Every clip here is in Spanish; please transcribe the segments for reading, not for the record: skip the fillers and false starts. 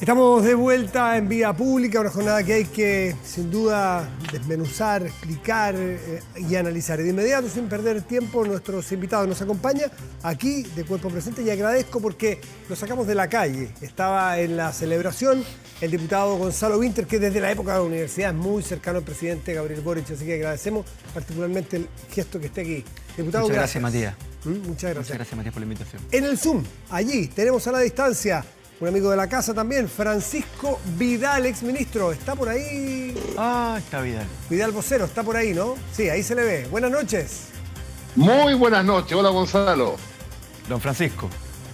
Estamos de vuelta en vía pública, una jornada que hay que, sin duda, desmenuzar, explicar y analizar. Y de inmediato, sin perder tiempo, nuestros invitados nos acompañan aquí de cuerpo presente y agradezco porque lo sacamos de la calle. Estaba en la celebración el diputado Gonzalo Winter, que desde la época de la universidad es muy cercano al presidente Gabriel Boric, así que agradecemos particularmente el gesto que esté aquí. Diputado, muchas gracias, Matías. Muchas gracias. Muchas gracias, Matías, por la invitación. En el Zoom, allí tenemos a la distancia un amigo de la casa también, Francisco Vidal, exministro. ¿Está por ahí? Ah, está Vidal. Vidal vocero, está por ahí, ¿no? Sí, ahí se le ve. Buenas noches. Muy buenas noches. Hola, Gonzalo. Don Francisco.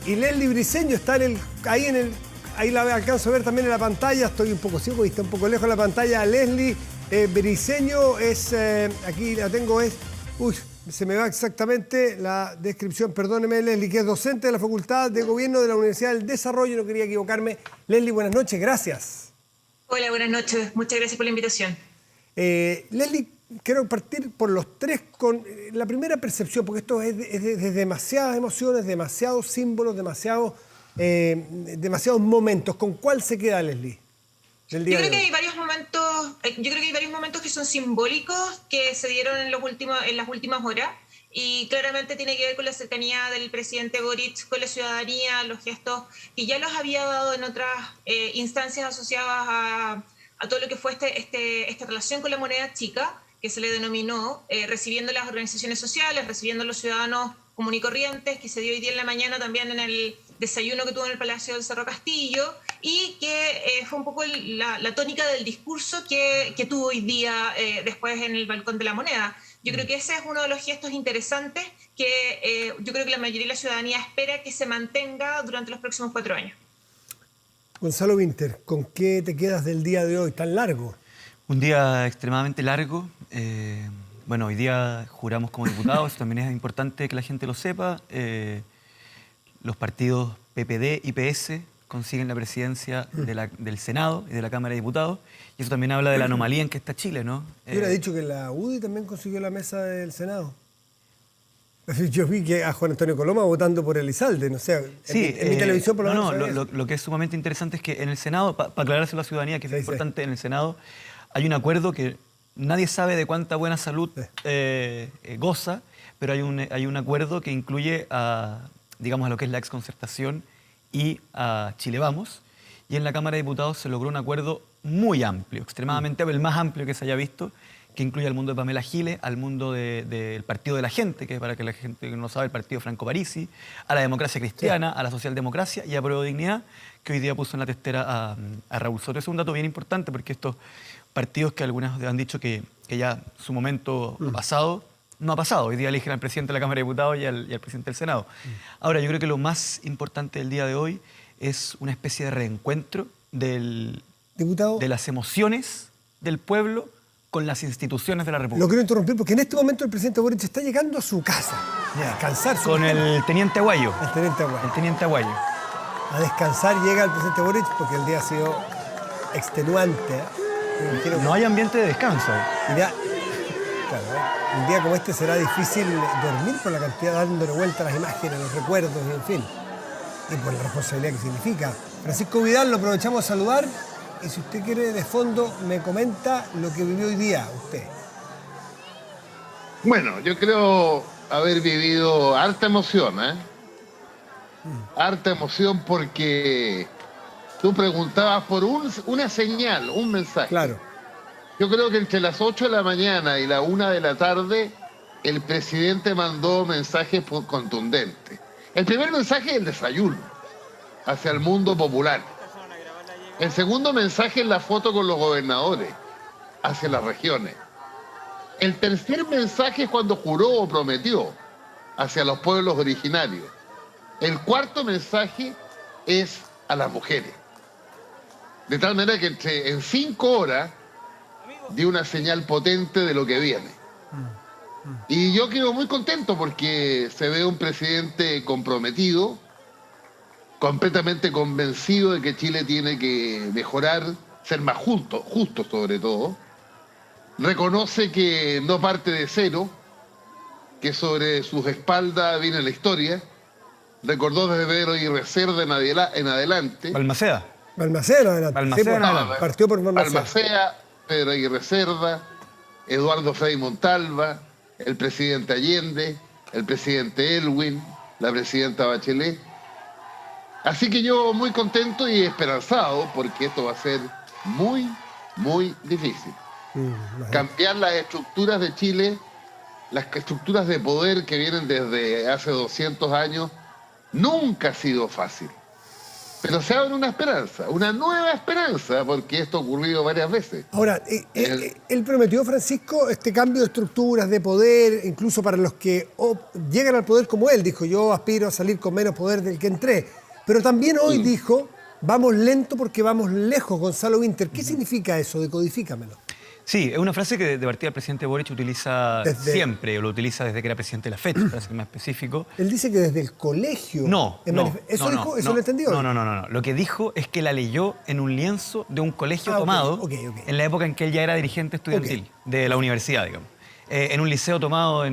Y Leslie Briceño está ahí la alcanzo a ver también en la pantalla. Estoy un poco ciego y está un poco lejos de la pantalla. Leslie Briceño es, aquí la tengo, se me va exactamente la descripción, perdóneme, Leslie, que es docente de la Facultad de Gobierno de la Universidad del Desarrollo, no quería equivocarme. Leslie, buenas noches, gracias. Hola, buenas noches, muchas gracias por la invitación. Leslie, quiero partir por los tres con la primera percepción, porque esto es de demasiadas emociones, demasiados símbolos, demasiados momentos. ¿Con cuál se queda, Leslie? Yo creo que hay varios momentos que son simbólicos que se dieron en las últimas horas y claramente tiene que ver con la cercanía del presidente Boric con la ciudadanía, los gestos que ya los había dado en otras instancias asociadas a todo lo que fue esta relación con la moneda chica, que se le denominó, recibiendo las organizaciones sociales, recibiendo a los ciudadanos comunes y corrientes, que se dio hoy día en la mañana también en el desayuno que tuvo en el Palacio del Cerro Castillo, y que fue un poco la tónica del discurso que tuvo hoy día después en el Balcón de la Moneda. Yo creo que ese es uno de los gestos interesantes que yo creo que la mayoría de la ciudadanía espera que se mantenga durante los próximos 4 años. Gonzalo Winter, ¿con qué te quedas del día de hoy tan largo? Un día extremadamente largo. Bueno, hoy día juramos como diputados, también es importante que la gente lo sepa. Los partidos PPD y PS consiguen la presidencia del Senado y de la Cámara de Diputados, y eso también habla de la anomalía en que está Chile, ¿no? Yo hubiera dicho que la UDI también consiguió la mesa del Senado. Yo vi que a Juan Antonio Coloma votando por Elizalde, no sé, sí, en mi televisión por lo menos. Lo que es sumamente interesante es que en el Senado, para aclarárselo a la ciudadanía, que es importante, en el Senado hay un acuerdo que nadie sabe de cuánta buena salud goza, pero hay un acuerdo que incluye digamos, a lo que es la exconcertación y a Chile Vamos, y en la Cámara de Diputados se logró un acuerdo muy amplio, extremadamente el más amplio que se haya visto, que incluye al mundo de Pamela Giles, al mundo del Partido de la Gente, que es para que la gente que no sabe, el Partido Franco Parisi, a la democracia cristiana, a la socialdemocracia y a Prueba de Dignidad, que hoy día puso en la testera a Raúl Soto. Es un dato bien importante porque estos partidos que algunos han dicho que ya su momento pasado, no ha pasado. Hoy día eligen al presidente de la Cámara de Diputados y al presidente del Senado. Ahora, yo creo que lo más importante del día de hoy es una especie de reencuentro de las emociones del pueblo con las instituciones de la República. Lo quiero interrumpir porque en este momento el presidente Boric está llegando a su casa a descansar. Con el teniente Aguayo. El teniente Aguayo. El teniente Aguayo. A descansar llega el presidente Boric porque el día ha sido extenuante. No hay ambiente de descanso. Mira, claro, un día como este será difícil dormir por la cantidad, dándole vuelta a las imágenes, los recuerdos, y en fin. Y por la responsabilidad que significa. Francisco Vidal, lo aprovechamos a saludar. Y si usted quiere, de fondo, me comenta lo que vivió hoy día usted. Bueno, yo creo haber vivido harta emoción, Harta emoción porque tú preguntabas por una señal, un mensaje. Claro. Yo creo que entre las 8 de la mañana y la 1 de la tarde, el presidente mandó mensajes contundentes. El primer mensaje es el desayuno hacia el mundo popular. El segundo mensaje es la foto con los gobernadores hacia las regiones. El tercer mensaje es cuando juró o prometió hacia los pueblos originarios. El cuarto mensaje es a las mujeres. De tal manera que en 5 horas dio una señal potente de lo que viene. Y yo quedo muy contento porque se ve un presidente comprometido, completamente convencido de que Chile tiene que mejorar, ser más justo sobre todo. Reconoce que no parte de cero, que sobre sus espaldas viene la historia. Recordó desde Pedro Aguirre Cerda en adelante. Balmaceda. Balmaceda, adelante. Balmaceda, Sí, adelante. partió por Balmaceda. Balmaceda, Pedro Aguirre Cerda, Eduardo Frei Montalva, el presidente Allende, el presidente Elwin, la presidenta Bachelet. Así que yo muy contento y esperanzado porque esto va a ser muy, muy difícil. Cambiar las estructuras de Chile, las estructuras de poder que vienen desde hace 200 años, nunca ha sido fácil. Pero se abre una esperanza, una nueva esperanza, porque esto ha ocurrido varias veces. Ahora, él prometió, Francisco, este cambio de estructuras, de poder, incluso para los que llegan al poder como él. Dijo, yo aspiro a salir con menos poder del que entré. Pero también hoy dijo, vamos lento porque vamos lejos, Gonzalo Winter. ¿Qué significa eso? Decodifícamelo. Sí, es una frase que de partida el presidente Boric utiliza siempre, o lo utiliza desde que era presidente de la FED, para ser más específico. Él dice que desde el colegio... ¿Eso lo entendió? No. Lo que dijo es que la leyó en un lienzo de un colegio tomado en la época en que él ya era dirigente estudiantil de la universidad, digamos. En un liceo tomado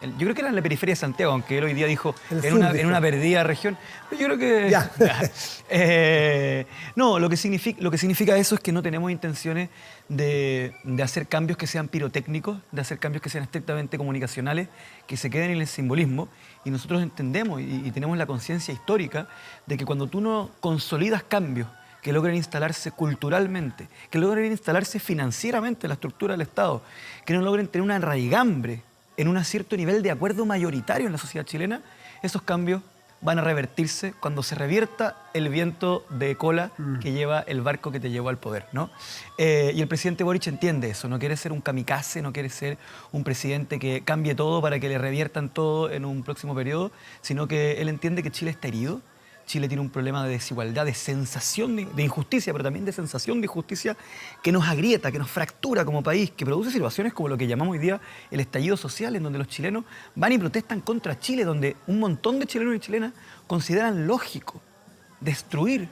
yo creo que era en la periferia de Santiago, aunque él hoy día dijo en una perdida región. Yo creo que... no, lo que significa eso es que no tenemos intenciones de hacer cambios que sean pirotécnicos, de hacer cambios que sean estrictamente comunicacionales, que se queden en el simbolismo. Y nosotros entendemos y tenemos la conciencia histórica de que cuando tú no consolidas cambios que logren instalarse culturalmente, que logren instalarse financieramente en la estructura del Estado, que no logren tener una raigambre en un cierto nivel de acuerdo mayoritario en la sociedad chilena, esos cambios van a revertirse cuando se revierta el viento de cola que lleva el barco que te llevó al poder, ¿no? Y el presidente Boric entiende eso, no quiere ser un kamikaze, no quiere ser un presidente que cambie todo para que le reviertan todo en un próximo periodo, sino que él entiende que Chile está herido. Chile tiene un problema de desigualdad, de sensación de injusticia, pero también de sensación de injusticia que nos agrieta, que nos fractura como país, que produce situaciones como lo que llamamos hoy día el estallido social, en donde los chilenos van y protestan contra Chile, donde un montón de chilenos y chilenas consideran lógico destruir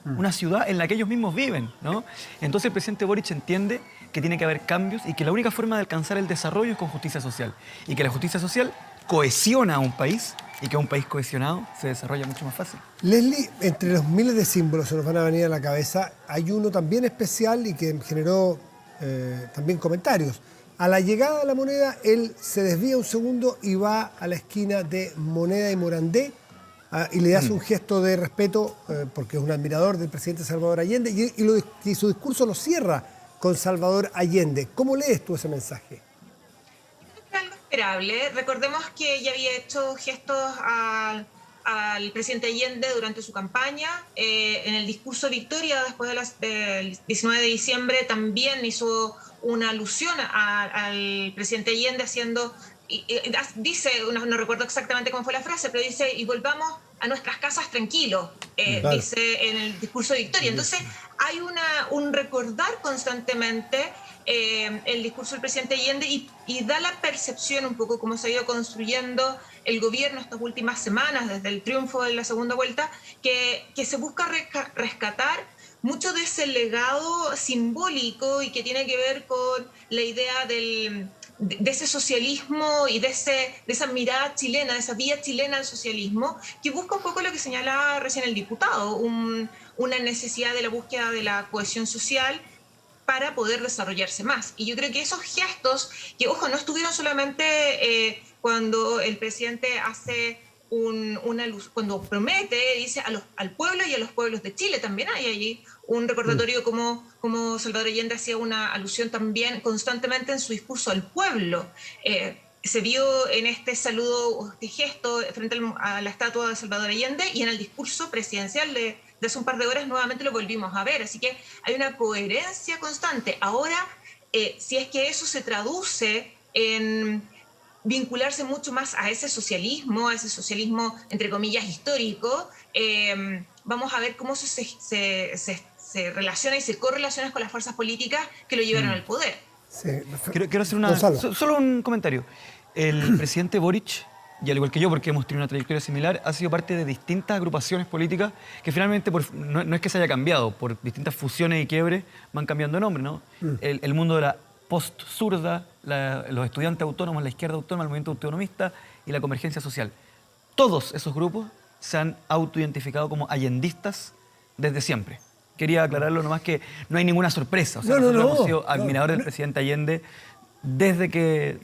una ciudad en la que ellos mismos viven, ¿no? Entonces el presidente Boric entiende que tiene que haber cambios y que la única forma de alcanzar el desarrollo es con justicia social. Y que la justicia social cohesiona a un país y que un país cohesionado se desarrolla mucho más fácil. Leslie, entre los miles de símbolos que nos van a venir a la cabeza, hay uno también especial y que generó también comentarios. A la llegada de la moneda, él se desvía un segundo y va a la esquina de Moneda y Morandé y le hace un gesto de respeto porque es un admirador del presidente Salvador Allende y su discurso lo cierra con Salvador Allende. ¿Cómo lees tú ese mensaje? Recordemos que ya había hecho gestos al presidente Allende durante su campaña. En el discurso de Victoria, después del 19 de diciembre, también hizo una alusión al presidente Allende dice, no recuerdo exactamente cómo fue la frase, pero dice, y volvamos a nuestras casas tranquilos, dice en el discurso de Victoria. Entonces hay un recordar constantemente el discurso del presidente Allende y da la percepción un poco cómo se ha ido construyendo el gobierno estas últimas semanas, desde el triunfo de la segunda vuelta, que se busca rescatar mucho de ese legado simbólico y que tiene que ver con la idea de ese socialismo y de esa mirada chilena, de esa vía chilena al socialismo, que busca un poco lo que señalaba recién el diputado, una necesidad de la búsqueda de la cohesión social para poder desarrollarse más. Y yo creo que esos gestos, que ojo, no estuvieron solamente cuando el presidente hace una luz, cuando promete, dice al pueblo y a los pueblos de Chile, también hay allí un recordatorio como Salvador Allende hacía una alusión también constantemente en su discurso al pueblo. Se vio en este saludo, este gesto frente a la estatua de Salvador Allende, y en el discurso presidencial de hace un par de horas nuevamente lo volvimos a ver. Así que hay una coherencia constante. Ahora, si es que eso se traduce en vincularse mucho más a ese socialismo entre comillas histórico, vamos a ver cómo se relaciona y se correlaciona con las fuerzas políticas que lo llevaron al poder. Sí. Quiero hacer solo un comentario. El presidente Boric, y al igual que yo, porque hemos tenido una trayectoria similar, ha sido parte de distintas agrupaciones políticas que finalmente, no es que se haya cambiado, por distintas fusiones y quiebres van cambiando de nombre, ¿no? El mundo de la post-zurda, los estudiantes autónomos, la izquierda autónoma, el movimiento autonomista y la convergencia social. Todos esos grupos se han autoidentificado como allendistas desde siempre. Quería aclararlo nomás que no hay ninguna sorpresa. O sea, No, nosotros no, hemos sido admiradores del presidente Allende desde que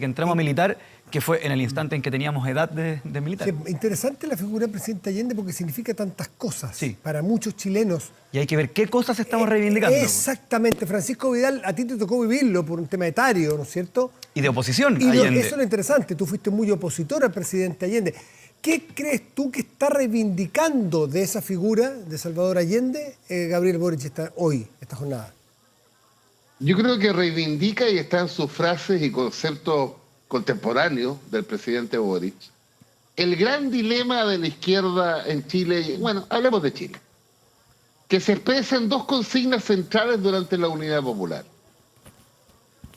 entramos a militar, que fue en el instante en que teníamos edad de militar. Sí, interesante la figura del presidente Allende porque significa tantas cosas para muchos chilenos. Y hay que ver qué cosas estamos reivindicando. Exactamente. Francisco Vidal, a ti te tocó vivirlo por un tema etario, ¿no es cierto? Y de oposición Y Allende. eso es lo interesante. Tú fuiste muy opositor al presidente Allende. ¿Qué crees tú que está reivindicando de esa figura de Salvador Allende Gabriel Boric esta jornada? Yo creo que reivindica y está en sus frases y conceptos contemporáneos del presidente Boric el gran dilema de la izquierda en Chile. Bueno, hablemos de Chile. Que se expresan dos consignas centrales durante la Unidad Popular.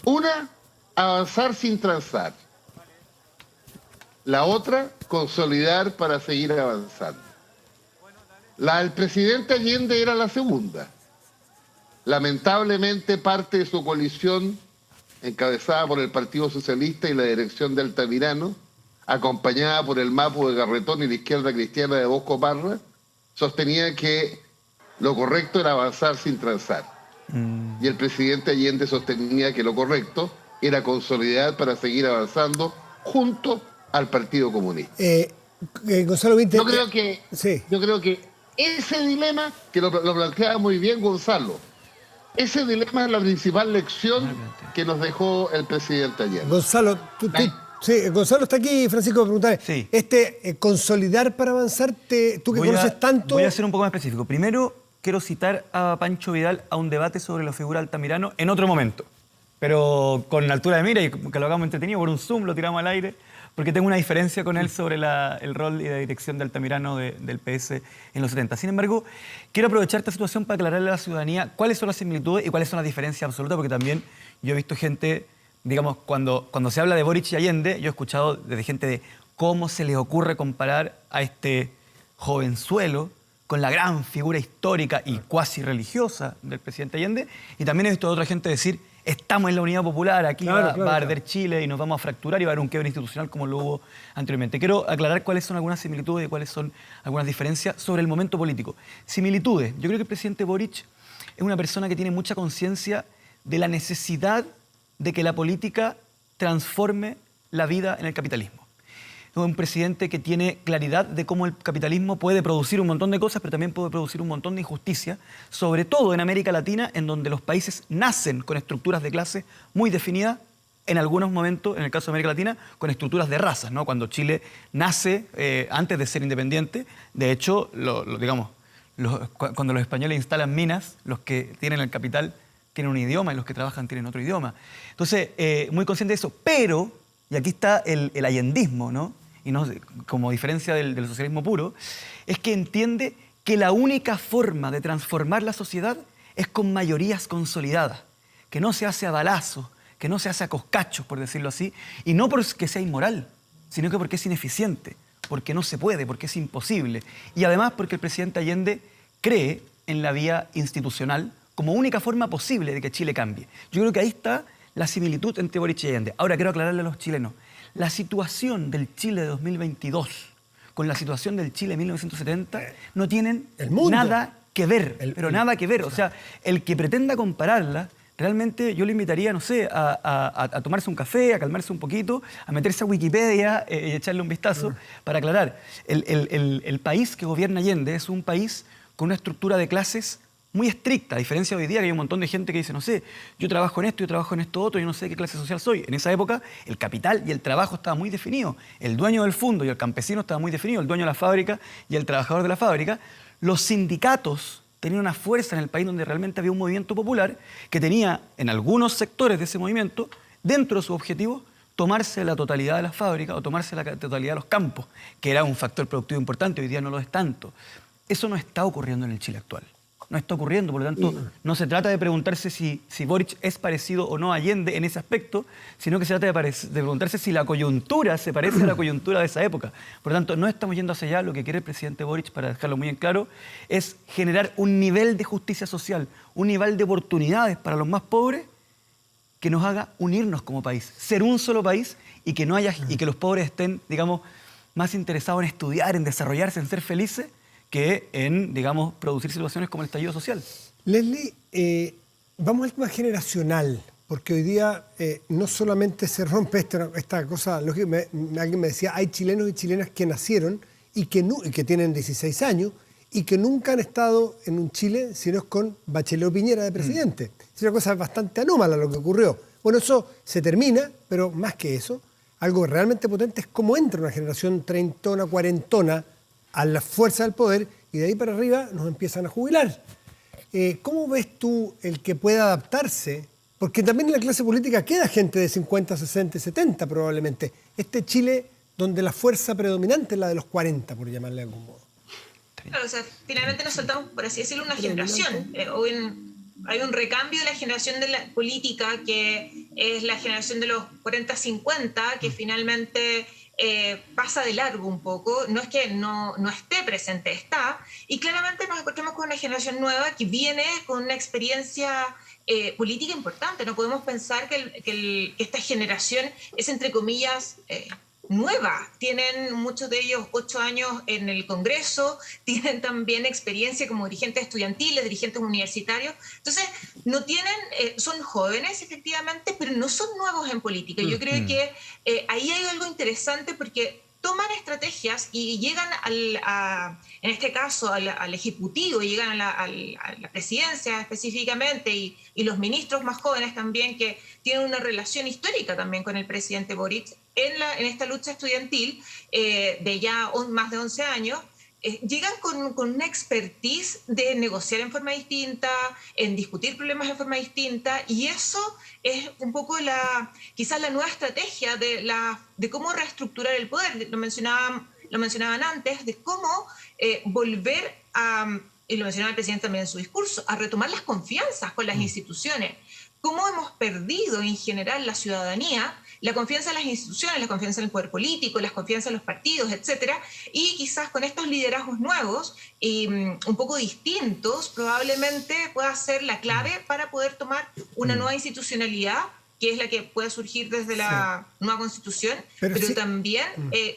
Una, avanzar sin transar. La otra, consolidar para seguir avanzando. La del presidente Allende era la segunda. Lamentablemente, parte de su coalición, encabezada por el Partido Socialista y la dirección de Altamirano, acompañada por el Mapu de Garretón y la izquierda cristiana de Bosco Parra, sostenía que lo correcto era avanzar sin transar. Y el presidente Allende sostenía que lo correcto era consolidar para seguir avanzando junto al Partido Comunista. Gonzalo Vinter, yo creo que ese dilema, que lo planteaba muy bien Gonzalo, ese dilema es la principal lección que nos dejó el presidente ayer. Gonzalo, Gonzalo está aquí, Francisco, preguntarle. Sí. Consolidar para avanzar, tú que conoces tanto... Voy a ser un poco más específico. Primero, quiero citar a Pancho Vidal a un debate sobre la figura de Altamirano en otro momento, pero con altura de mira y que lo hagamos entretenido, por un Zoom lo tiramos al aire, porque tengo una diferencia con él sobre el rol y la dirección de Altamirano del PS en los 70. Sin embargo, quiero aprovechar esta situación para aclararle a la ciudadanía cuáles son las similitudes y cuáles son las diferencias absolutas, porque también yo he visto gente, digamos, cuando se habla de Boric y Allende, yo he escuchado desde gente de cómo se les ocurre comparar a este jovenzuelo con la gran figura histórica y cuasi religiosa del presidente Allende, y también he visto a otra gente decir: estamos en la Unidad Popular, aquí va a arder Chile y nos vamos a fracturar y va a haber un quiebre institucional como lo hubo anteriormente. Quiero aclarar cuáles son algunas similitudes y cuáles son algunas diferencias sobre el momento político. Similitudes. Yo creo que el presidente Boric es una persona que tiene mucha conciencia de la necesidad de que la política transforme la vida en el capitalismo. Es un presidente que tiene claridad de cómo el capitalismo puede producir un montón de cosas, pero también puede producir un montón de injusticia, sobre todo en América Latina, en donde los países nacen con estructuras de clase muy definidas, en algunos momentos, en el caso de América Latina, con estructuras de razas, ¿no? Cuando Chile nace antes de ser independiente, de hecho, cuando los españoles instalan minas, los que tienen el capital tienen un idioma y los que trabajan tienen otro idioma. Entonces, muy consciente de eso, pero, y aquí está el allendismo, ¿no? Y no, como diferencia del socialismo puro, es que entiende que la única forma de transformar la sociedad es con mayorías consolidadas, que no se hace a balazos, que no se hace a coscachos, por decirlo así, y no porque sea inmoral, sino que porque es ineficiente, porque no se puede, porque es imposible. Y además porque el presidente Allende cree en la vía institucional como única forma posible de que Chile cambie. Yo creo que ahí está la similitud entre Boric y Allende. Ahora, quiero aclararle a los chilenos. La situación del Chile de 2022 con la situación del Chile de 1970 no tienen nada que ver, nada que ver. O sea, el que pretenda compararla, realmente yo le invitaría, no sé, a tomarse un café, a calmarse un poquito, a meterse a Wikipedia y echarle un vistazo para aclarar. El país que gobierna Allende es un país con una estructura de clases muy estricta, a diferencia de hoy día que hay un montón de gente que dice, no sé, yo trabajo en esto, yo trabajo en esto otro, yo no sé qué clase social soy. En esa época el capital y el trabajo estaban muy definidos. El dueño del fondo y el campesino estaban muy definidos, el dueño de la fábrica y el trabajador de la fábrica. Los sindicatos tenían una fuerza en el país donde realmente había un movimiento popular que tenía en algunos sectores de ese movimiento, dentro de sus objetivos, tomarse la totalidad de las fábricas o tomarse la totalidad de los campos, que era un factor productivo importante, hoy día no lo es tanto. Eso no está ocurriendo en el Chile actual. No está ocurriendo, por lo tanto, no se trata de preguntarse si Boric es parecido o no a Allende en ese aspecto, sino que se trata de preguntarse si la coyuntura se parece a la coyuntura de esa época. Por lo tanto, no estamos yendo hacia allá. Lo que quiere el presidente Boric, para dejarlo muy en claro, es generar un nivel de justicia social, un nivel de oportunidades para los más pobres que nos haga unirnos como país, ser un solo país y que los pobres estén, digamos, más interesados en estudiar, en desarrollarse, en ser felices, que en, digamos, producir situaciones como el estallido social. Leslie, vamos al tema generacional, porque hoy día no solamente se rompe esta cosa, alguien me decía, hay chilenos y chilenas que nacieron y que tienen 16 años y que nunca han estado en un Chile sino con Bachelet o Piñera de presidente. Es una cosa bastante anómala lo que ocurrió. Bueno, eso se termina, pero más que eso, algo realmente potente es cómo entra una generación treintona, cuarentona a la fuerza del poder y de ahí para arriba nos empiezan a jubilar. ¿Cómo ves tú el que pueda adaptarse? Porque también en la clase política queda gente de 50, 60, 70 probablemente. Este Chile donde la fuerza predominante es la de los 40, por llamarle de algún modo. Claro, o sea, finalmente nos saltamos, por así decirlo, una generación. Hay un recambio de la generación de la política, que es la generación de los 40-50, que finalmente pasa de largo un poco. No es que no esté presente, está. Y claramente nos encontramos con una generación nueva que viene con una experiencia política importante. No podemos pensar que esta generación es, entre comillas, nueva. Tienen muchos de ellos 8 años en el Congreso, tienen también experiencia como dirigentes estudiantiles, dirigentes universitarios. Entonces, no tienen, son jóvenes efectivamente, pero no son nuevos en política. Yo creo que ahí hay algo interesante porque toman estrategias y llegan en este caso al Ejecutivo, llegan a la presidencia específicamente y los ministros más jóvenes también, que tienen una relación histórica también con el presidente Boric en esta lucha estudiantil de ya más de 11 años. Llegan con una expertise de negociar en forma distinta, en discutir problemas de forma distinta, y eso es un poco quizás la nueva estrategia de cómo reestructurar el poder. Lo mencionaban antes, de cómo volver y lo mencionaba el presidente también en su discurso, a retomar las confianzas con las instituciones. Cómo hemos perdido en general la ciudadanía, la confianza en las instituciones, la confianza en el poder político, la confianza en los partidos, etcétera, y quizás con estos liderazgos nuevos y un poco distintos, probablemente pueda ser la clave para poder tomar una nueva institucionalidad, que es la que puede surgir desde la nueva Constitución, pero también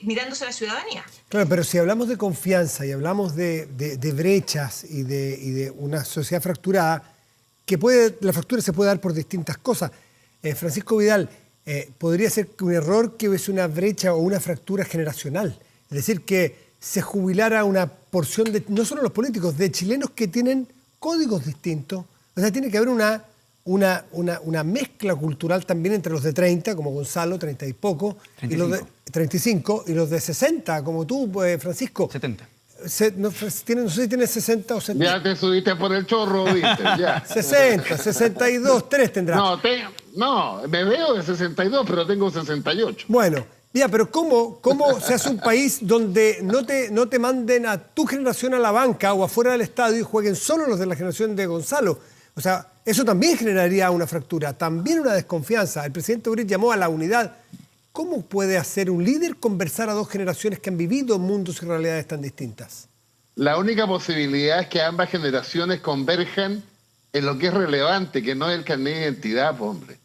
mirándose a la ciudadanía. Claro, pero si hablamos de confianza y hablamos de brechas y de una sociedad fracturada, la fractura se puede dar por distintas cosas. Francisco Vidal, podría ser un error que hubiese una brecha o una fractura generacional. Es decir, que se jubilara una porción de, no solo los políticos, de chilenos que tienen códigos distintos. O sea, tiene que haber una mezcla cultural también entre los de 30, como Gonzalo, 30 y poco, 35. Y los de 35, y los de 60, como tú, Francisco. 70. No sé si tienes 60 o 70. Ya te subiste por el chorro, ¿viste? Ya. 60, 62, 3 tendrás. No, me veo de 62, pero tengo 68. Bueno, ya, pero ¿cómo se hace un país donde no te manden a tu generación a la banca o afuera del estadio y jueguen solo los de la generación de Gonzalo? O sea, eso también generaría una fractura, también una desconfianza. El presidente Boric llamó a la unidad. ¿Cómo puede hacer un líder conversar a dos generaciones que han vivido mundos y realidades tan distintas? La única posibilidad es que ambas generaciones converjan en lo que es relevante, que no es el carnet de identidad, hombre.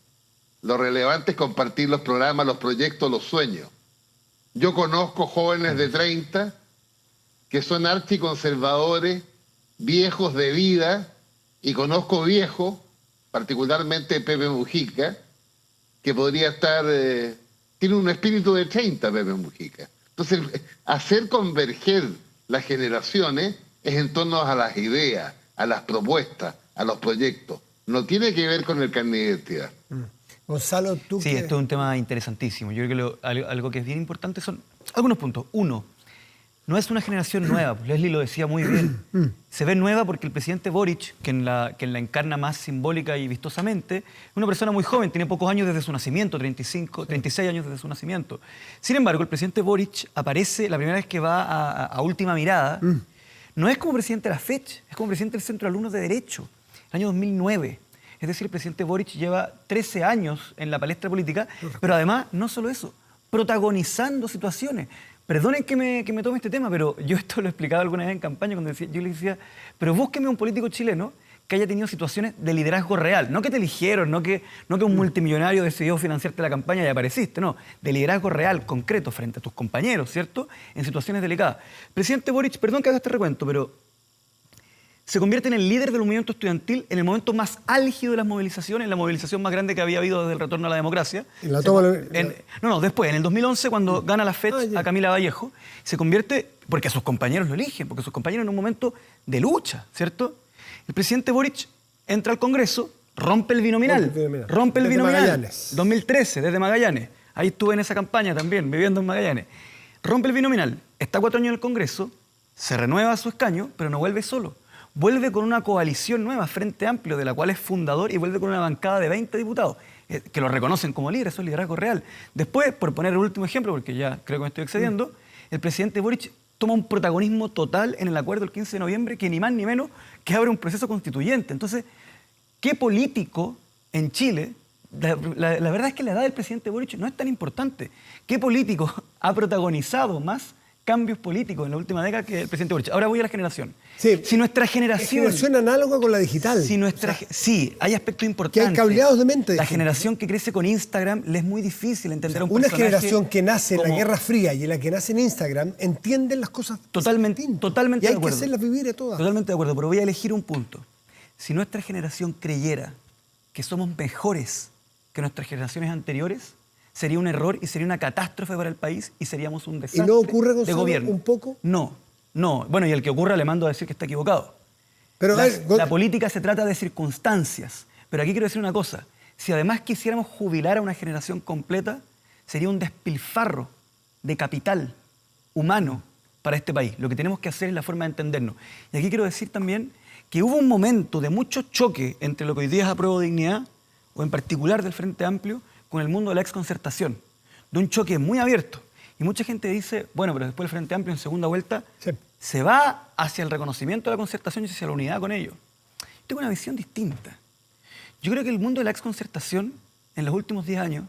Lo relevante es compartir los programas, los proyectos, los sueños. Yo conozco jóvenes de 30 que son archiconservadores, viejos de vida, y conozco viejos, particularmente Pepe Mujica, que podría estar... tiene un espíritu de 30, Pepe Mujica. Entonces, hacer converger las generaciones es en torno a las ideas, a las propuestas, a los proyectos. No tiene que ver con el carnet de identidad. Gonzalo, tú... Sí, esto es un tema interesantísimo. Yo creo que algo que es bien importante son algunos puntos. Uno, no es una generación nueva. Leslie lo decía muy bien. Se ve nueva porque el presidente Boric, que la encarna más simbólica y vistosamente, es una persona muy joven, tiene pocos años desde su nacimiento, 36 años desde su nacimiento. Sin embargo, el presidente Boric aparece la primera vez que va a última mirada. No es como presidente de la FECH, es como presidente del Centro de Alumnos de Derecho, el año 2009. Es decir, el presidente Boric lleva 13 años en la palestra política, pero además, no solo eso, protagonizando situaciones. Perdonen que me tome este tema, pero yo esto lo explicaba alguna vez en campaña cuando yo le decía, pero búsqueme un político chileno que haya tenido situaciones de liderazgo real. No que te eligieron, no que un multimillonario decidió financiarte la campaña y apareciste, no. De liderazgo real, concreto, frente a tus compañeros, ¿cierto? En situaciones delicadas. Presidente Boric, perdón que haga este recuento, pero se convierte en el líder del movimiento estudiantil en el momento más álgido de las movilizaciones, en la movilización más grande que había habido desde el retorno a la democracia. Después, en el 2011, cuando gana la FED a Camila Vallejo, se convierte, porque sus compañeros lo eligen, porque sus compañeros en un momento de lucha, ¿cierto? El presidente Boric entra al Congreso, rompe el binominal. 2013, desde Magallanes. Ahí estuve en esa campaña también, viviendo en Magallanes. Rompe el binominal, está 4 años en el Congreso, se renueva su escaño, pero no vuelve solo. Vuelve con una coalición nueva, Frente Amplio, de la cual es fundador, y vuelve con una bancada de 20 diputados, que lo reconocen como líder, eso es liderazgo real. Después, por poner el último ejemplo, porque ya creo que me estoy excediendo, el presidente Boric toma un protagonismo total en el acuerdo del 15 de noviembre, que ni más ni menos que abre un proceso constituyente. Entonces, ¿qué político en Chile? La verdad es que la edad del presidente Boric no es tan importante. ¿Qué político ha protagonizado más cambios políticos en la última década que el presidente Boric? Ahora voy a la generación. Sí, si nuestra generación... Es generación análoga con la digital. Sí, hay aspectos importantes. Que hay cableados de mente. La generación que crece con Instagram le es muy difícil entender un una personaje... Una generación que nace en la Guerra Fría y la que nace en Instagram entienden las cosas totalmente de acuerdo. Y hay que hacerlas vivir a todas. Totalmente de acuerdo, pero voy a elegir un punto. Si nuestra generación creyera que somos mejores que nuestras generaciones anteriores, sería un error y sería una catástrofe para el país y seríamos un desastre. ¿Y no ocurre, Gonzalo, de gobierno un poco? No. Bueno, y el que ocurra le mando a decir que está equivocado. Pero la política se trata de circunstancias. Pero aquí quiero decir una cosa. Si además quisiéramos jubilar a una generación completa, sería un despilfarro de capital humano para este país. Lo que tenemos que hacer es la forma de entendernos. Y aquí quiero decir también que hubo un momento de mucho choque entre lo que hoy día es Apruebo Dignidad, o en particular del Frente Amplio, con el mundo de la exconcertación. De un choque muy abierto. Y mucha gente dice, bueno, pero después el Frente Amplio en segunda vuelta se va hacia el reconocimiento de la concertación y hacia la unidad con ellos. Yo tengo una visión distinta. Yo creo que el mundo de la exconcertación en los últimos 10 años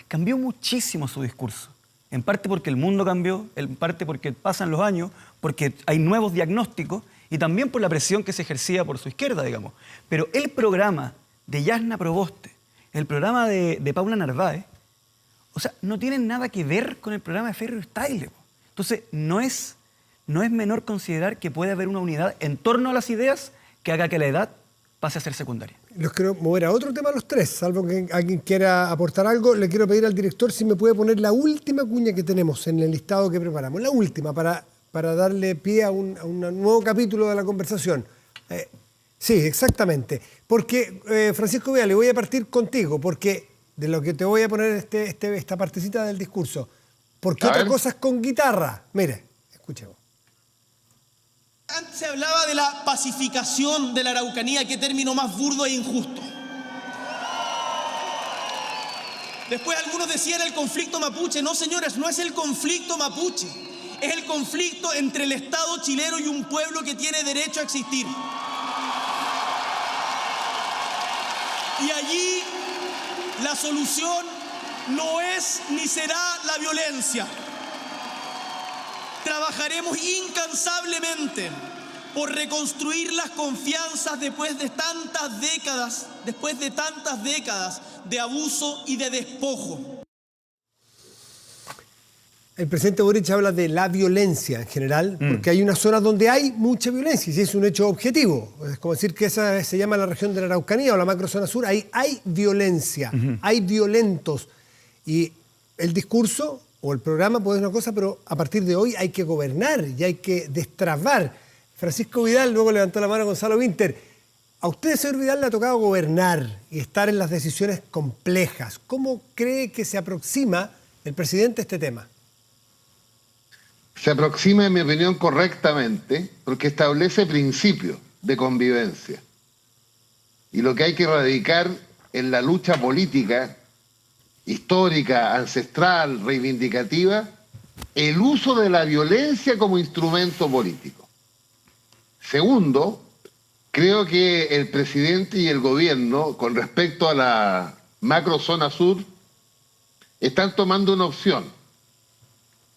cambió muchísimo su discurso. En parte porque el mundo cambió, en parte porque pasan los años, porque hay nuevos diagnósticos y también por la presión que se ejercía por su izquierda, digamos. Pero el programa de Yasna Proboste, el programa de Paula Narváez, o sea, no tienen nada que ver con el programa de Ferro Style. Entonces, no es menor considerar que puede haber una unidad en torno a las ideas que haga que la edad pase a ser secundaria. Los quiero mover a otro tema los tres, salvo que alguien quiera aportar algo. Le quiero pedir al director si me puede poner la última cuña que tenemos en el listado que preparamos. La última, para darle pie a un nuevo capítulo de la conversación. Sí, exactamente. Porque, Francisco Vidal, le voy a partir contigo, porque de lo que te voy a poner esta partecita del discurso. Porque otra cosa es con guitarra. Mire, escuchemos. Antes se hablaba de la pacificación de la Araucanía, qué término más burdo e injusto. Después algunos decían el conflicto mapuche. No, señores, no es el conflicto mapuche. Es el conflicto entre el Estado chileno y un pueblo que tiene derecho a existir. Y allí la solución no es ni será la violencia. Trabajaremos incansablemente por reconstruir las confianzas después de tantas décadas de abuso y de despojo. El presidente Boric habla de la violencia en general, porque hay una zona donde hay mucha violencia, y si es un hecho objetivo. Es como decir que esa se llama la región de la Araucanía o la macrozona sur, ahí hay violencia, hay violentos. Y el discurso o el programa puede ser una cosa, pero a partir de hoy hay que gobernar y hay que destrabar. Francisco Vidal, luego levantó la mano Gonzalo Winter. A usted, señor Vidal, le ha tocado gobernar y estar en las decisiones complejas. ¿Cómo cree que se aproxima el presidente a este tema? Se aproxima, en mi opinión, correctamente, porque establece principios de convivencia. Y lo que hay que erradicar en la lucha política, histórica, ancestral, reivindicativa, el uso de la violencia como instrumento político. Segundo, creo que el presidente y el gobierno, con respecto a la macrozona sur, están tomando una opción.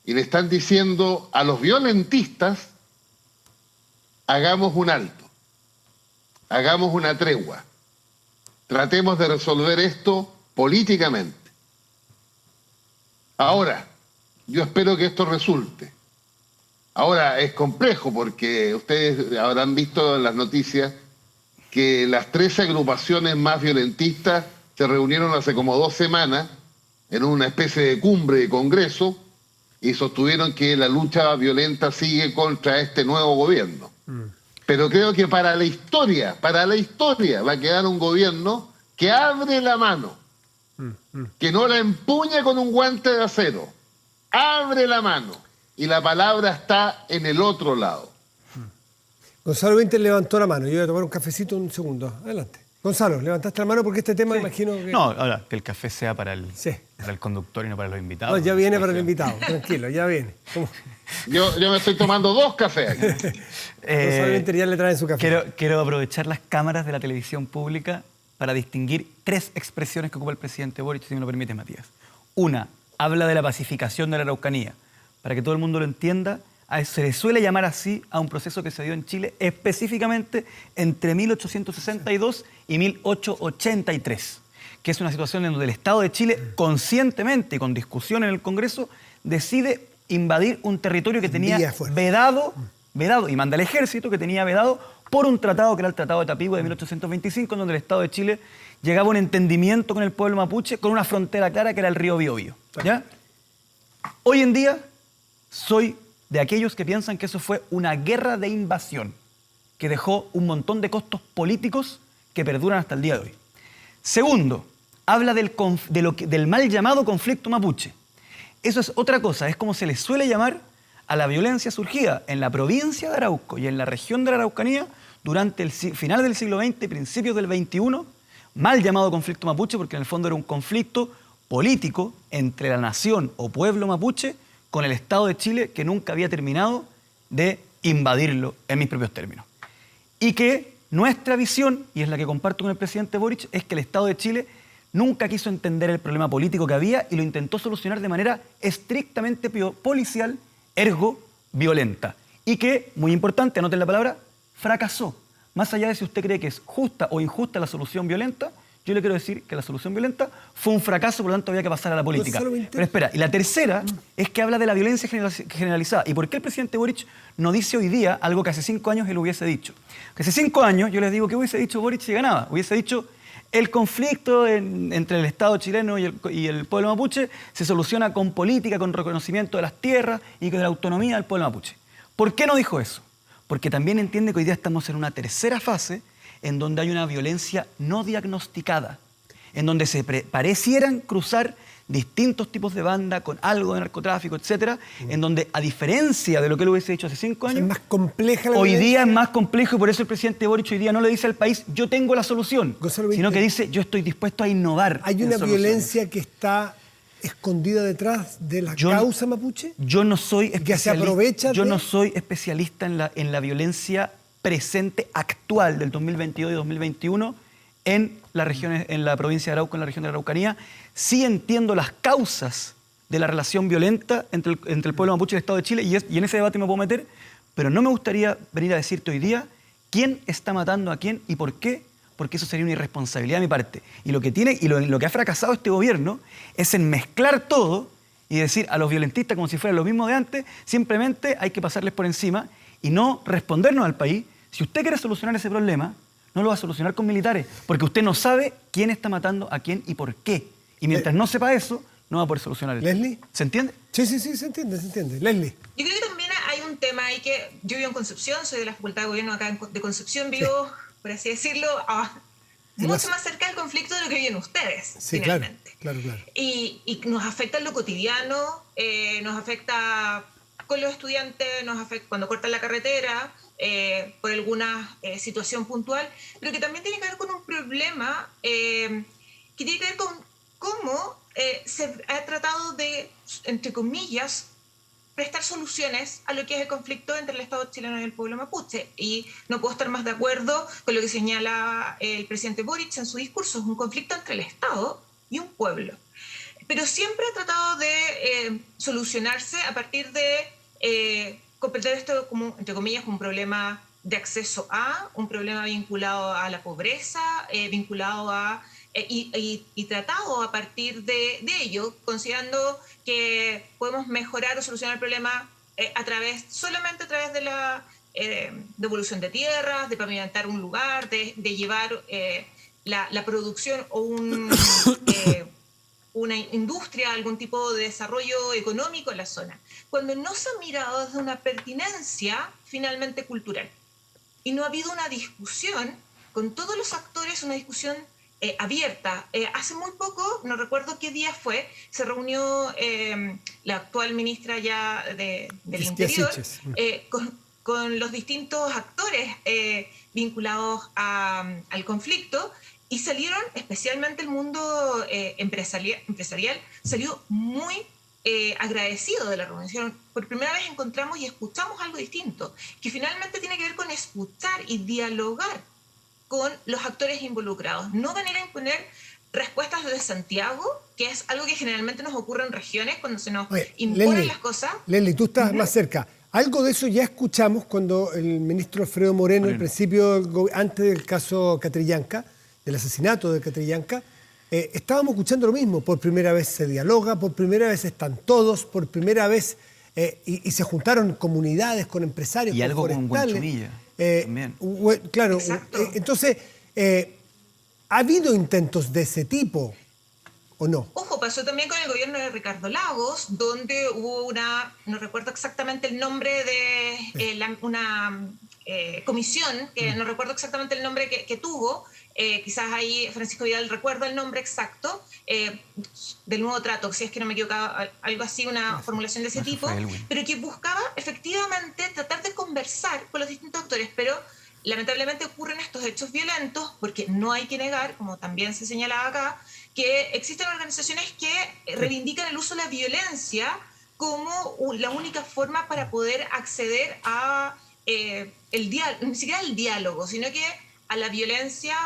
Y le están diciendo a los violentistas, hagamos un alto. hagamos una tregua. Tratemos de resolver esto políticamente. Ahora, yo espero que esto resulte. Ahora, es complejo porque ustedes habrán visto en las noticias que las 13 agrupaciones más violentistas se reunieron hace como 2 semanas en una especie de cumbre de congreso y sostuvieron que la lucha violenta sigue contra este nuevo gobierno. Pero creo que para la historia va a quedar un gobierno que abre la mano, que no la empuña con un guante de acero, abre la mano y la palabra está en el otro lado. Gonzalo Winter levantó la mano. Yo voy a tomar un cafecito un segundo. Adelante. Gonzalo, levantaste la mano porque este tema imagino que... No, ahora, que el café sea para el conductor y no para los invitados. No, ya viene para el invitado, tranquilo, ya viene. Yo me estoy tomando 2 cafés aquí. Gonzalo Winter ya le traen su café. Quiero aprovechar las cámaras de la televisión pública para distinguir 3 expresiones que ocupa el presidente Boric, si me lo permite, Matías. Una, habla de la pacificación de la Araucanía. Para que todo el mundo lo entienda, se le suele llamar así a un proceso que se dio en Chile específicamente entre 1862 y 1883, que es una situación en donde el Estado de Chile conscientemente y con discusión en el Congreso decide invadir un territorio que tenía vedado, y manda al ejército que tenía vedado por un tratado que era el Tratado de Tapigüe de 1825, en donde el Estado de Chile llegaba a un entendimiento con el pueblo mapuche con una frontera clara que era el río Biobío. ¿Ya? Hoy en día soy de aquellos que piensan que eso fue una guerra de invasión que dejó un montón de costos políticos que perduran hasta el día de hoy. Segundo, habla del mal llamado conflicto mapuche. Eso es otra cosa, es como se le suele llamar a la violencia surgida en la provincia de Arauco y en la región de la Araucanía durante el final del siglo XX y principios del XXI, mal llamado conflicto mapuche porque en el fondo era un conflicto político entre la nación o pueblo mapuche con el Estado de Chile que nunca había terminado de invadirlo en mis propios términos. Y que nuestra visión, y es la que comparto con el presidente Boric, es que el Estado de Chile nunca quiso entender el problema político que había y lo intentó solucionar de manera estrictamente policial, ergo violenta. Y que, muy importante, anoten la palabra, fracasó. Más allá de si usted cree que es justa o injusta la solución violenta, yo le quiero decir que la solución violenta fue un fracaso, por lo tanto había que pasar a la política. Pero espera, y la tercera es que habla de la violencia generalizada. ¿Y por qué el presidente Boric no dice hoy día algo que hace 5 años él hubiese dicho? Que hace 5 años yo les digo que hubiese dicho Boric si ganaba. Hubiese dicho el conflicto entre el Estado chileno y el pueblo mapuche se soluciona con política, con reconocimiento de las tierras y con la autonomía del pueblo mapuche. ¿Por qué no dijo eso? Porque también entiende que hoy día estamos en una tercera fase en donde hay una violencia no diagnosticada, en donde se parecieran cruzar distintos tipos de banda con algo de narcotráfico, etcétera, en donde, a diferencia de lo que él hubiese dicho hace 5 años, es más compleja la hoy violencia. día es más complejo y por eso el presidente Boric hoy día no le dice al país yo tengo la solución, sino que dice yo estoy dispuesto a innovar. ¿Hay una violencia que está escondida detrás de la causa mapuche? Yo no soy especialista, que se aprovecha yo no soy especialista en la violencia presente actual del 2022 y 2021 en las regiones, en la provincia de Arauco, en la región de la Araucanía. Sí entiendo las causas de la relación violenta entre el pueblo mapuche y el Estado de Chile y en ese debate me puedo meter, pero no me gustaría venir a decirte hoy día quién está matando a quién y por qué, porque eso sería una irresponsabilidad de mi parte. Y lo que ha fracasado este gobierno es en mezclar todo y decir a los violentistas como si fueran los mismos de antes, simplemente hay que pasarles por encima y no respondernos al país. Si usted quiere solucionar ese problema, no lo va a solucionar con militares, porque usted no sabe quién está matando a quién y por qué. Y mientras no sepa eso, no va a poder solucionar el ¿Leslie? ¿Se entiende? Sí, se entiende. Leslie. Yo creo que también hay un tema ahí que yo vivo en Concepción, soy de la Facultad de Gobierno acá de Concepción, vivo, por así decirlo, mucho más cerca del conflicto de lo que viven ustedes, sí, finalmente. Claro. Y nos afecta en lo cotidiano, nos afecta con los estudiantes, nos afecta cuando cortan la carretera, por alguna situación puntual, pero que también tiene que ver con un problema que tiene que ver con cómo se ha tratado de, entre comillas, prestar soluciones a lo que es el conflicto entre el Estado chileno y el pueblo mapuche. Y no puedo estar más de acuerdo con lo que señala el presidente Boric en su discurso. Es un conflicto entre el Estado y un pueblo. Pero siempre ha tratado de solucionarse a partir de comprender esto como, entre comillas, un problema de acceso a, un problema vinculado a la pobreza, vinculado a... y tratado a partir de ello, considerando que podemos mejorar o solucionar el problema solamente a través de la devolución de tierras, de pavimentar un lugar, de llevar la producción o una industria, algún tipo de desarrollo económico en la zona, cuando no se ha mirado desde una pertinencia finalmente cultural. Y no ha habido una discusión con todos los actores, una discusión abierta. Hace muy poco, no recuerdo qué día fue, se reunió la actual ministra ya del Interior con los distintos actores vinculados al conflicto, y salieron, especialmente el mundo empresarial, salió muy agradecido de la reunión. Por primera vez encontramos y escuchamos algo distinto, que finalmente tiene que ver con escuchar y dialogar con los actores involucrados. No venir a imponer respuestas desde Santiago, que es algo que generalmente nos ocurre en regiones cuando se nos imponen las cosas. Leslie, tú estás más cerca. Algo de eso ya escuchamos cuando el ministro Alfredo Moreno, al principio, antes del caso Catrillanca, del asesinato de Catrillanca, estábamos escuchando lo mismo. Por primera vez se dialoga, por primera vez están todos, por primera vez y se juntaron comunidades con empresarios, y con algo forestales. con Huenchumilla también. Claro, Exacto. Entonces, ¿ha habido intentos de ese tipo o no? Ojo, pasó también con el gobierno de Ricardo Lagos, donde hubo no recuerdo exactamente el nombre de una comisión, que no recuerdo exactamente el nombre que tuvo. Quizás ahí Francisco Vidal recuerda el nombre exacto, del nuevo trato, si es que no me equivocaba, algo así, una formulación de ese tipo, pero que buscaba efectivamente tratar de conversar con los distintos actores, pero lamentablemente ocurren estos hechos violentos, porque no hay que negar, como también se señalaba acá, que existen organizaciones que reivindican el uso de la violencia como la única forma para poder acceder a ni siquiera el diálogo, sino que a la violencia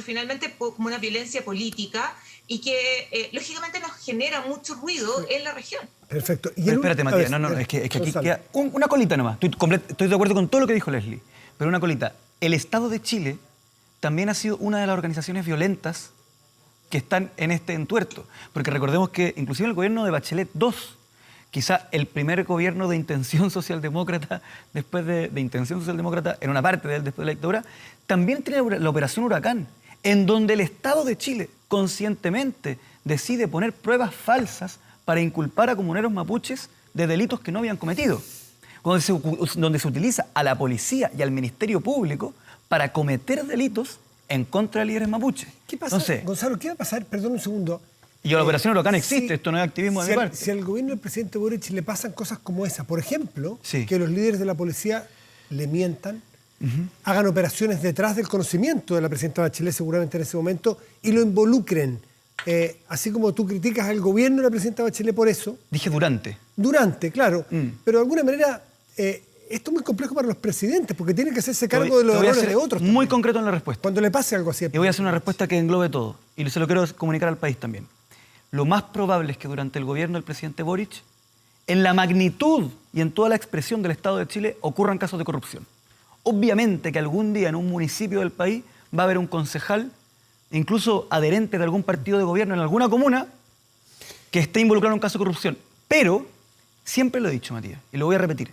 finalmente como una violencia política, y que lógicamente nos genera mucho ruido en la región. Perfecto. Pero espérate, Matías, es que aquí queda una colita nomás. Estoy de acuerdo con todo lo que dijo Leslie, pero una colita. El Estado de Chile también ha sido una de las organizaciones violentas que están en este entuerto, porque recordemos que inclusive el gobierno de Bachelet II, quizá el primer gobierno de intención socialdemócrata, después de intención socialdemócrata, en una parte de él, después de la dictadura, también tiene la Operación Huracán, en donde el Estado de Chile conscientemente decide poner pruebas falsas para inculpar a comuneros mapuches de delitos que no habían cometido, donde se utiliza a la policía y al Ministerio Público para cometer delitos en contra de líderes mapuches. ¿Qué pasa, Entonces, Gonzalo? ¿Qué va a pasar? Perdón un segundo. Y la Operación Huracán existe, esto no es activismo de mi parte. Si al gobierno del presidente Boric le pasan cosas como esa, por ejemplo, Sí. que los líderes de la policía le mientan, hagan operaciones detrás del conocimiento de la presidenta Bachelet seguramente en ese momento, y lo involucren, así como tú criticas al gobierno de la presidenta Bachelet por eso. Dije durante. Durante, claro, pero de alguna manera esto es muy complejo para los presidentes, porque tienen que hacerse cargo de los Te voy a errores ser de otros. muy concreto en la respuesta. Cuando le pase algo así. Y voy a hacer una respuesta que englobe todo. Y se lo quiero comunicar al país también. Lo más probable es que durante el gobierno del presidente Boric, en la magnitud y en toda la expresión del Estado de Chile, ocurran casos de corrupción. Obviamente que algún día en un municipio del país va a haber un concejal, incluso adherente de algún partido de gobierno en alguna comuna, que esté involucrado en un caso de corrupción. Pero, siempre lo he dicho, Matías, y lo voy a repetir,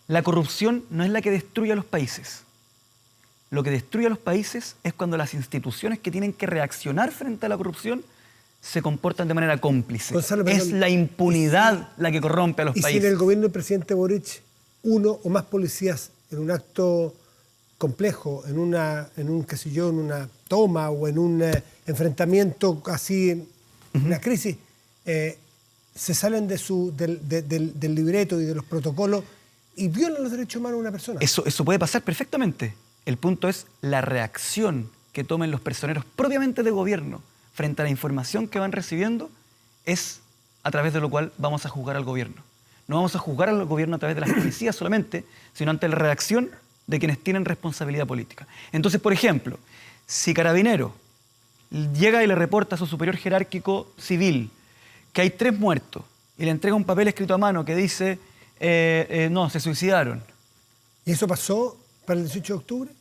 la corrupción no es la que destruye a los países. Lo que destruye a los países es cuando las instituciones que tienen que reaccionar frente a la corrupción se comportan de manera cómplice. Gonzalo, es la impunidad la que corrompe a los Y si países. en el gobierno del presidente Boric uno o más policías en un acto complejo, en una toma o en un enfrentamiento así, una crisis, se salen del libreto y de los protocolos y violan los derechos humanos de una persona. Eso puede pasar perfectamente. El punto es la reacción que tomen los personeros propiamente de gobierno frente a la información que van recibiendo, es a través de lo cual vamos a juzgar al gobierno. No vamos a juzgar al gobierno a través de las policías solamente, sino ante la reacción de quienes tienen responsabilidad política. Entonces, por ejemplo, si Carabinero llega y le reporta a su superior jerárquico civil que hay 3 muertos y le entrega un papel escrito a mano que dice, no, se suicidaron. Y eso pasó para el 18 de octubre?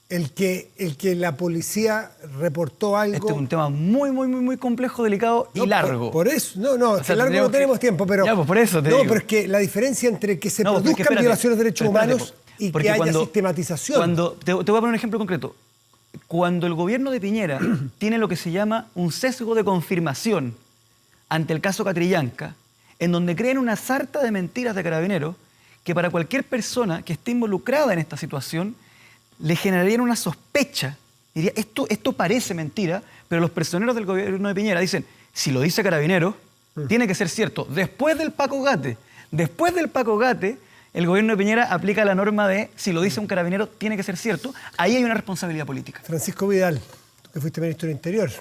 El que la policía reportó algo... Este es un tema muy complejo, delicado y largo. Por eso, o sea, largo no tenemos tiempo, pero... Ya, pues por eso te digo. Pero es que la diferencia entre que se produzcan espérate, violaciones de derechos humanos y que haya cuando, sistematización... te voy a poner un ejemplo concreto. Cuando el gobierno de Piñera tiene lo que se llama un sesgo de confirmación ante el caso Catrillanca, en donde creen una sarta de mentiras de Carabineros que para cualquier persona que esté involucrada en esta situación le generarían una sospecha. Diría, esto parece mentira, pero los personeros del gobierno de Piñera dicen, si lo dice Carabineros, tiene que ser cierto. Después del Paco Gate, el gobierno de Piñera aplica la norma de, si lo dice un carabinero, tiene que ser cierto. Ahí hay una responsabilidad política. Francisco Vidal, tú que fuiste ministro del Interior.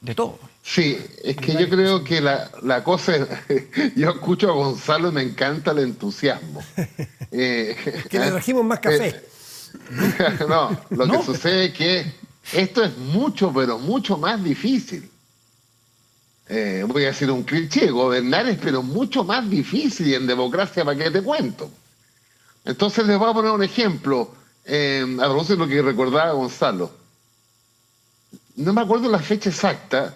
De todo. Sí, es que yo creo que la cosa es... Yo escucho a Gonzalo y me encanta el entusiasmo. Que le trajimos más café. No, lo que sucede es que esto es mucho, pero mucho más difícil. Voy a decir un cliché, gobernar es pero mucho más difícil, y en democracia, ¿para qué te cuento? Entonces les voy a poner un ejemplo, a propósito de lo que recordaba Gonzalo. No me acuerdo la fecha exacta,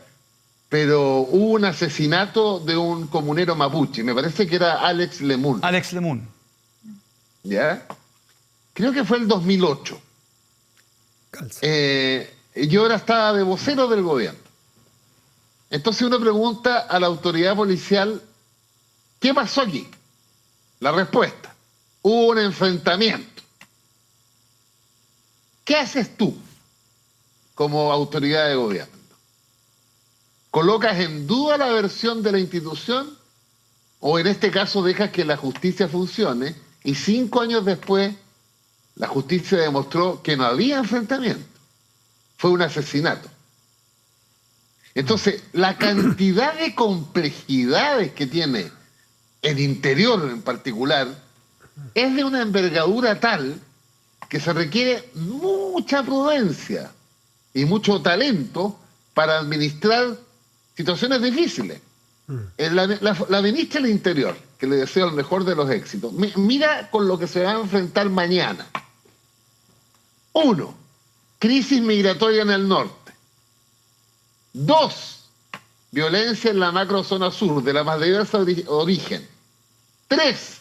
pero hubo un asesinato de un comunero mapuche, me parece que era Alex Lemun. Alex Lemun. ¿Ya? Creo que fue el 2008. Yo ahora estaba de vocero del gobierno. Entonces uno pregunta a la autoridad policial, ¿qué pasó aquí? La respuesta, hubo un enfrentamiento. ¿Qué haces tú como autoridad de gobierno? ¿Colocas en duda la versión de la institución o en este caso dejas que la justicia funcione y 5 años después la justicia demostró que no había enfrentamiento? Fue un asesinato. Entonces, la cantidad de complejidades que tiene el interior en particular es de una envergadura tal que se requiere mucha prudencia y mucho talento para administrar situaciones difíciles. La ministra del Interior, que le deseo el mejor de los éxitos, mira con lo que se va a enfrentar mañana. 1, crisis migratoria en el norte. 2, violencia en la macrozona sur, de la más diversa origen. 3,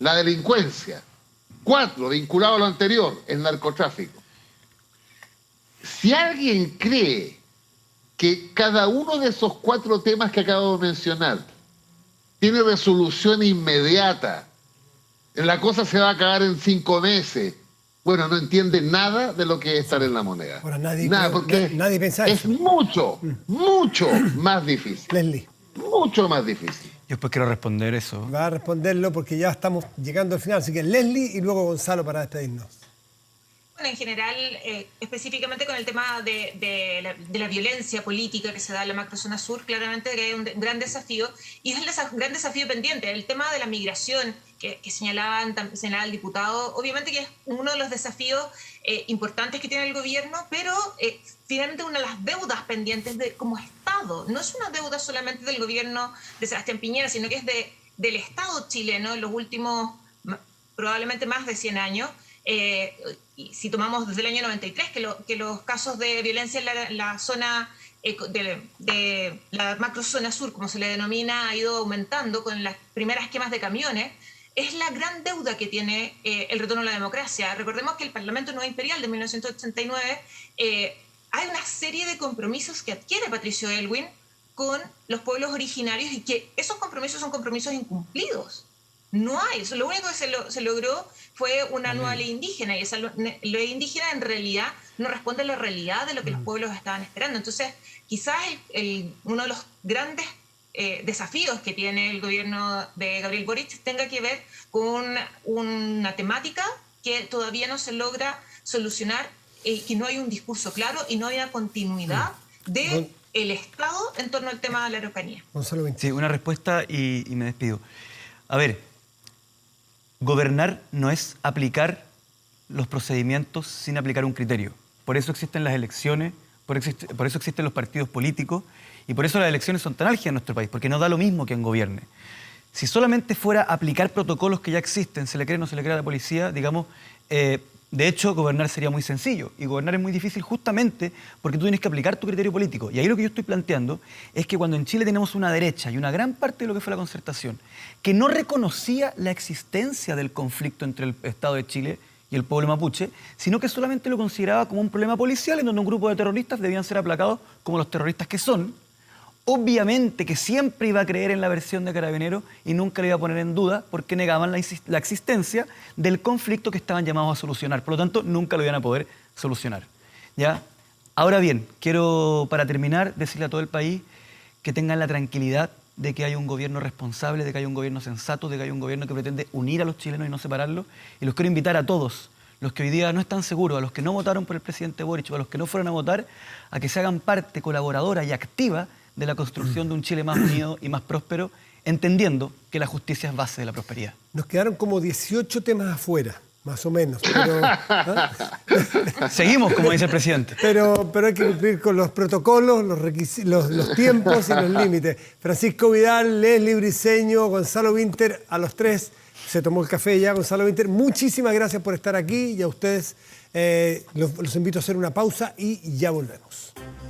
la delincuencia. 4, vinculado a lo anterior, el narcotráfico. Si alguien cree que cada uno de esos 4 temas que acabo de mencionar tiene resolución inmediata, la cosa se va a acabar en 5 meses, bueno, no entiende nada de lo que es estar en la moneda. Ahora nadie piensa es eso. mucho más difícil. Leslie. Mucho más difícil. Yo después quiero responder eso. Va a responderlo porque ya estamos llegando al final. Así que Leslie y luego Gonzalo para despedirnos. Bueno, en general, específicamente con el tema de la violencia política que se da en la macrozona sur, claramente que hay un gran desafío, y es el gran desafío pendiente. El tema de la migración que señalaba el diputado, obviamente que es uno de los desafíos importantes que tiene el gobierno, pero finalmente una de las deudas pendientes como Estado. No es una deuda solamente del gobierno de Sebastián Piñera, sino que es del Estado chileno en los últimos probablemente más de 100 años. Y si tomamos desde el año 93, que los casos de violencia en la zona de la macrozona sur, como se le denomina, ha ido aumentando con las primeras quemas de camiones, es la gran deuda que tiene el retorno a la democracia. Recordemos que el Parlamento Nueva Imperial de 1989 hay una serie de compromisos que adquiere Patricio Aylwin con los pueblos originarios y que esos compromisos son compromisos incumplidos. No hay, lo único que se logró fue una nueva ley indígena, y esa ley indígena en realidad no responde a la realidad de lo que los pueblos estaban esperando. Entonces, quizás uno de los grandes desafíos que tiene el gobierno de Gabriel Boric tenga que ver con una temática que todavía no se logra solucionar, que no hay un discurso claro y no hay una continuidad del Estado en torno al tema de la Araucanía. Sí, una respuesta y me despido. A ver, gobernar no es aplicar los procedimientos sin aplicar un criterio. Por eso existen las elecciones, por eso existen los partidos políticos y por eso las elecciones son tan álgidas en nuestro país, porque no da lo mismo que en gobierne. Si solamente fuera aplicar protocolos que ya existen, se le cree o no se le cree a la policía, digamos, de hecho, gobernar sería muy sencillo. Y gobernar es muy difícil justamente porque tú tienes que aplicar tu criterio político. Y ahí lo que yo estoy planteando es que cuando en Chile tenemos una derecha y una gran parte de lo que fue la concertación, que no reconocía la existencia del conflicto entre el Estado de Chile y el pueblo mapuche, sino que solamente lo consideraba como un problema policial en donde un grupo de terroristas debían ser aplacados como los terroristas que son, obviamente que siempre iba a creer en la versión de Carabineros y nunca le iba a poner en duda porque negaban la existencia del conflicto que estaban llamados a solucionar. Por lo tanto, nunca lo iban a poder solucionar. ¿Ya? Ahora bien, quiero, para terminar, decirle a todo el país que tengan la tranquilidad de que hay un gobierno responsable, de que hay un gobierno sensato, de que hay un gobierno que pretende unir a los chilenos y no separarlos. Y los quiero invitar a todos, los que hoy día no están seguros, a los que no votaron por el presidente Boric o a los que no fueron a votar, a que se hagan parte colaboradora y activa de la construcción de un Chile más unido y más próspero, entendiendo que la justicia es base de la prosperidad. Nos quedaron como 18 temas afuera, más o menos. Pero, Seguimos, como dice el presidente. pero hay que cumplir con los protocolos, los tiempos y los límites. Francisco Vidal, Leslie Briceño, Gonzalo Winter, a los tres se tomó el café ya. Gonzalo Winter, muchísimas gracias por estar aquí y a ustedes los invito a hacer una pausa y ya volvemos.